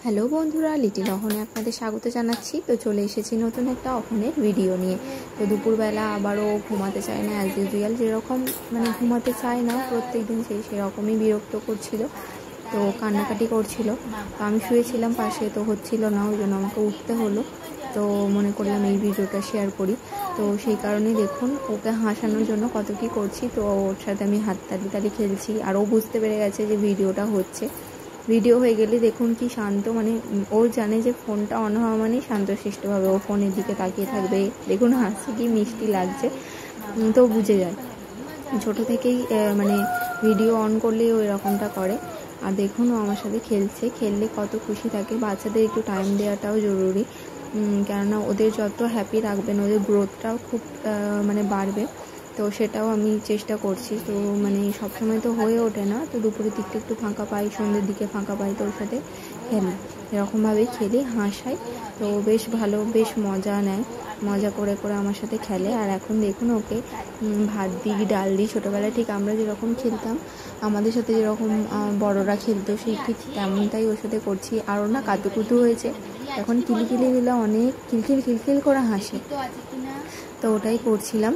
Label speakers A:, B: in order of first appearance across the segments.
A: Hello বন্ধুরা, little অহনে আপনাদের স্বাগত জানাচ্ছি। তো চলে এসেছি নতুন একটা অহনের ভিডিও নিয়ে। তো দুপুরবেলা আবারও ঘুমাতে চায় না, অ্যাজ ইউজুয়াল যেরকম মানে ঘুমাতে চায় না প্রত্যেক দিন সেরকমই বিরক্ত করছিল, তো কান্নাকাটি করছিল। তো আমি শুয়েছিলাম পাশে, তো হচ্ছিল না, ওই জন্য আমাকে উঠতে হলো। তো মনে করলাম এই ভিডিওটা শেয়ার করি। তো সেই কারণেই দেখুন ওকে হাসানোর জন্য কত কী করছি। তো ওর সাথে আমি হাততালি খেলছি, আর ও বুঝতে পেরে গেছে যে ভিডিওটা হচ্ছে। ভিডিও হয়ে গেলে দেখুন কি শান্ত, মানে ও জানে যে ফোনটা অন হওয়া মানেই শান্তশিষ্টভাবে ও ফোনের দিকে তাকিয়ে থাকবে। দেখুন হাসি কি মিষ্টি লাগছে, তো বুঝে যায় ছোটো থেকেই, মানে ভিডিও অন করলেই ও এরকমটা করে। আর দেখুন ও আমার সাথে খেললে কত খুশি থাকে। বাচ্চাদের একটু টাইম দেওয়াটাও জরুরি, কেননা ওদের যত হ্যাপি রাখবেন ওদের গ্রোথটাও খুব মানে বাড়বে। তো সেটাও আমি চেষ্টা করছি। তো মানে সবসময় তো হয়ে ওঠে না, তো দুপুরের দিকটা একটু ফাঁকা পাই, সন্ধ্যের দিকে ফাঁকা পাই, তো ওর সাথে খেলি, এরকমভাবেই খেলি, হাসাই। তো বেশ ভালো, বেশ মজা নেয়, মজা করে আমার সাথে খেলে। আর এখন দেখুন ওকে ভাত দিই, ডাল দিই। ছোটোবেলায় ঠিক আমরা যেরকম খেলতাম, আমাদের সাথে যেরকম বড়রা খেলতো, সেই ঠিক তেমনটাই ওর সাথে করছি। আরও না কাতুকুতু হয়েছে, এখন কিলিকিলি দিলে অনেক খিলখিল করে হাসে, তো ওটাই করছিলাম।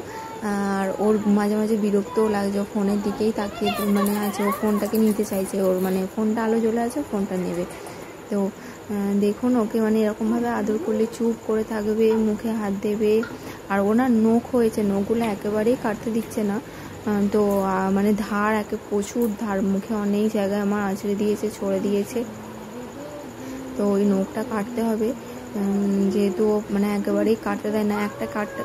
A: আর ওর মাঝে মাঝে বিরক্তও লাগছে, ফোনের দিকেই তাকিয়ে মানে আছে, ও ফোনটাকে নিতে চাইছে, ওর মানে ফোনটা আলো জ্বলে আছে, ফোনটা নেবে। তো দেখুন ওকে মানে এরকমভাবে আদর করলে চুপ করে থাকবে, মুখে হাত দেবে। আর ও না নখ হয়েছে, নখগুলো একেবারেই কাটতে দিচ্ছে না। তো মানে ধার প্রচুর ধার, মুখে অনেক জায়গায় আমার আঁচড়ে দিয়েছে, ছড়ে দিয়েছে। তো ওই নখটা কাটতে হবে, যেহেতু মানে একেবারেই কাটতে দেয় না।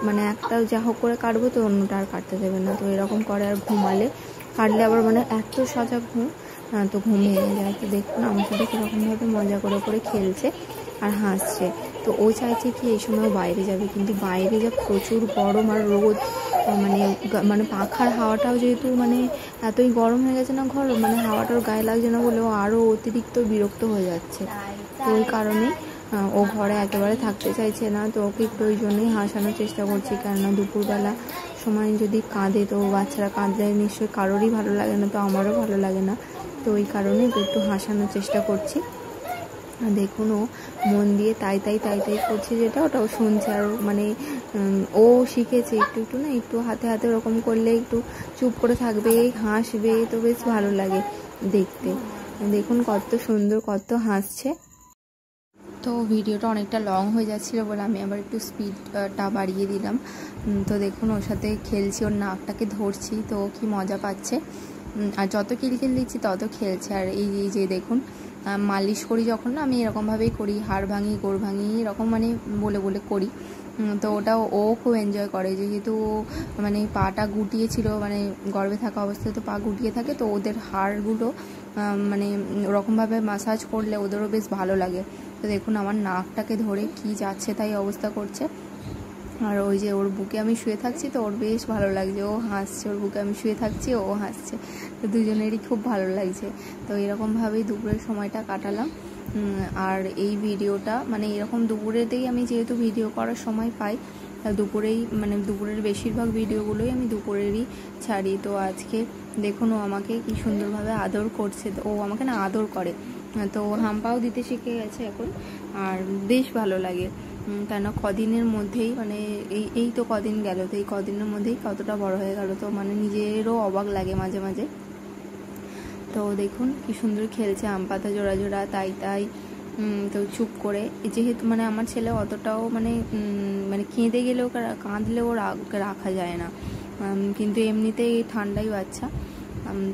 A: মানে একটা যা হোক করে কাটবো, তো অন্যটা আর কাটতে দেবে না। তো এরকম করে, আর ঘুমালে কাটলে আবার মানে এত সজাগ ঘুম, তো ঘুম ভেঙে যায়। তো দেখুন আমার সাথে কীরকমভাবে মজা করে খেলছে আর হাসছে। তো ও চাইছে কি এই সময় বাইরে যাবে, কিন্তু বাইরে যা প্রচুর গরম আর রোদ, মানে পাখার হাওয়াটাও যেহেতু মানে এতই গরম হয়ে গেছে না ঘর, মানে হাওয়াটার গায়ে লাগছে না বলে ও আরও অতিরিক্ত বিরক্ত হয়ে যাচ্ছে। তো ওই কারণে ও ঘরে একেবারে থাকতে চাইছে না। তো ওকে একটু ওই জন্যই হাসানোর চেষ্টা করছি, কেননা দুপুরবেলা সময় যদি কাঁদে, তো বাচ্চারা কাঁদলে নিশ্চয়ই কারোরই ভালো লাগে না, তো আমারও ভালো লাগে না। তো ওই কারণে একটু হাসানোর চেষ্টা করছি। দেখুন ও মন দিয়ে তাই করছে, যেটা ওটাও শুনছে। আর মানে ও শিখেছে একটু না, একটু হাতে ওরকম করলে একটু চুপ করে থাকবে, হাসবে, তো বেশ ভালো লাগে দেখতে। দেখুন কত সুন্দর, কত হাসছে। তো ভিডিওটা অনেকটা লং হয়ে যাচ্ছিলো বলে আমি আবার একটু স্পিডটা বাড়িয়ে দিলাম। তো দেখুন ওর সাথে খেলছি, ওর নাকটাকে ধরছি, তো ও কি মজা পাচ্ছে। আর যত কিলকিল দিচ্ছি তত খেলছে। আর এই যে দেখুন মালিশ করি যখন না, আমি এরকমভাবেই করি, হাড় ভাঙি, গোড় ভাঙি, এরকম মানে বলে করি। তো ওটাও ও খুব এনজয় করে, যেহেতু মানে পাটা গুটিয়েছিল, মানে গর্ভে থাকা অবস্থায় তো পা গুটিয়ে থাকে, তো ওদের হাড়গুলো মানে ওরকমভাবে মাসাজ করলে ওদেরও বেশ ভালো লাগে। তো দেখুন আমার নাকটাকে ধরে কি যাচ্ছে তাই অবস্থা করছে। আর ওই যে ওর বুকে আমি শুয়ে থাকছি, তো ওর বেশ ভালো লাগছে, ও হাসছে, ওর বুকে আমি শুয়ে থাকছি, ও হাসছে, তো দুজনেরই খুব ভালো লাগছে। তো এরকমভাবেই দুপুরের সময়টা কাটালাম। আর এই ভিডিওটা মানে এরকম দুপুরেতেই আমি যেহেতু ভিডিও করার সময় পাই, মানে দুপুরের বেশিরভাগ ভিডিওগুলোই আমি দুপুরেরই ছাড়ি। তো আজকে দেখুন ও আমাকে কি সুন্দরভাবে আদর করছে, তো ও আমাকে না আদর করে, তো হাম্পাও দিতে শিখে গেছে এখন, আর বেশ ভালো লাগে। কেন কদিনের মধ্যেই মানে এই তো কদিন গেল, তো এই কদিনের মধ্যেই কতটা বড় হয়ে গেল, তো মানে নিজেরও অবাক লাগে মাঝে মাঝে। তো দেখুন কি সুন্দর খেলছে, আম পাতা জোড়া তাই তো চুপ করে, যেহেতু মানে আমার ছেলে অতটাও মানে কেঁদে গেলেও কাঁদলেও রাখা যায় না, কিন্তু এমনিতেই ঠান্ডাই বাচ্চা,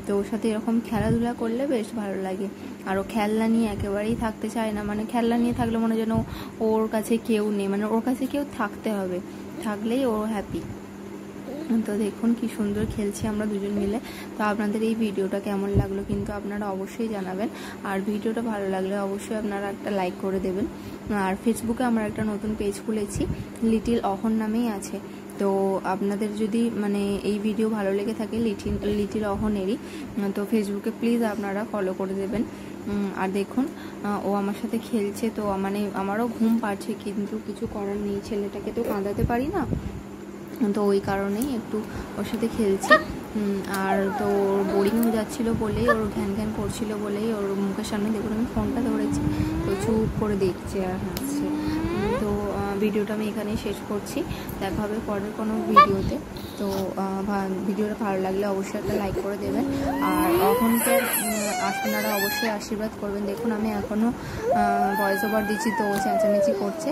A: তো ওর সাথে এরকম খেলাধুলা করলে বেশ ভালো লাগে। আর ও খেলনা নিয়ে একেবারেই থাকতে চায় না, মানে খেলনা নিয়ে থাকলে মনে যেন ওর কাছে কেউ নেই, মানে ওর কাছে কেউ থাকতে হবে, থাকলেই ও হ্যাপি। তো দেখুন কি সুন্দর খেলছি আমরা দুজন মিলে। তো আপনাদের এই ভিডিওটা কেমন লাগলো কিন্তু আপনারা অবশ্যই জানাবেন। আর ভিডিওটা ভালো লাগলে অবশ্যই আপনারা একটা লাইক করে দেবেন। আর ফেসবুকে আমরা একটা নতুন পেজ খুলেছি, লিটিল অহন নামেই আছে। তো আপনাদের যদি মানে এই ভিডিও ভালো লেগে থাকে লিটিল অহনেরই, তো ফেসবুকে প্লিজ আপনারা ফলো করে দেবেন। আর দেখুন ও আমার সাথে খেলছে, তো মানে আমারও ঘুম পাচ্ছে, কিন্তু কিছু করার নেই, ছেলেটাকে তো কাঁদাতে পারি না, তো ওই কারণেই একটু ওর সাথে খেলছি। আর তো ওর বোরিং হয়ে যাচ্ছিলো বলেই, ওর ঘ্যান করছিল বলেই ওর মুখের সামনে দেখুন আমি ফোনটা ধরেছি, তো চুপ করে দেখছে আর হাসছে। তো ভিডিওটা আমি এখানেই শেষ করছি, দেখা হবে পরের কোনো ভিডিওতে। তো ভিডিওটা ভালো লাগলে অবশ্যই একটা লাইক করে দেবেন, আর অহনকে আপনারা অবশ্যই আশীর্বাদ করবেন। দেখুন আমি এখনও ভয়েস ওভার দিচ্ছি, তো চেঁচামেচি করছে,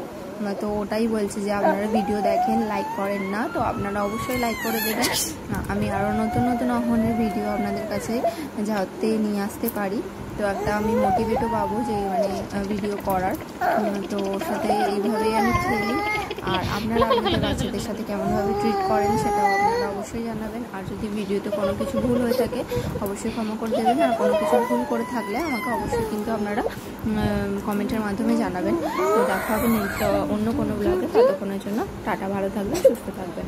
A: তো ওটাই বলছে যে আপনারা ভিডিও দেখেন, লাইক করেন না, তো আপনারা অবশ্যই লাইক করে দেবেন। আমি আরও নতুন নতুন অহনের ভিডিও আপনাদের কাছে যাতে নিয়ে আসতে পারি, তো একটা আমি মোটিভেটও পাবো যে মানে ভিডিও করার। তো সাথে এইভাবেই আমি খেলি, আর আপনারা আপনাদের বাচ্চাদের সাথে কেমনভাবে ট্রিট করেন সেটাও আপনারা অবশ্যই জানাবেন। আর যদি ভিডিওতে কোনো কিছু ভুল হয়ে থাকে অবশ্যই ক্ষমা করে দেবেন, আর কোনো কিছু ভুল করে থাকলে আমাকে অবশ্যই কিন্তু আপনারা কমেন্টের মাধ্যমে জানাবেন। তো দেখা হবে অন্য কোনো ব্লগে, ততক্ষণের জন্য টাটা, ভালো থাকবেন, সুস্থ থাকবেন।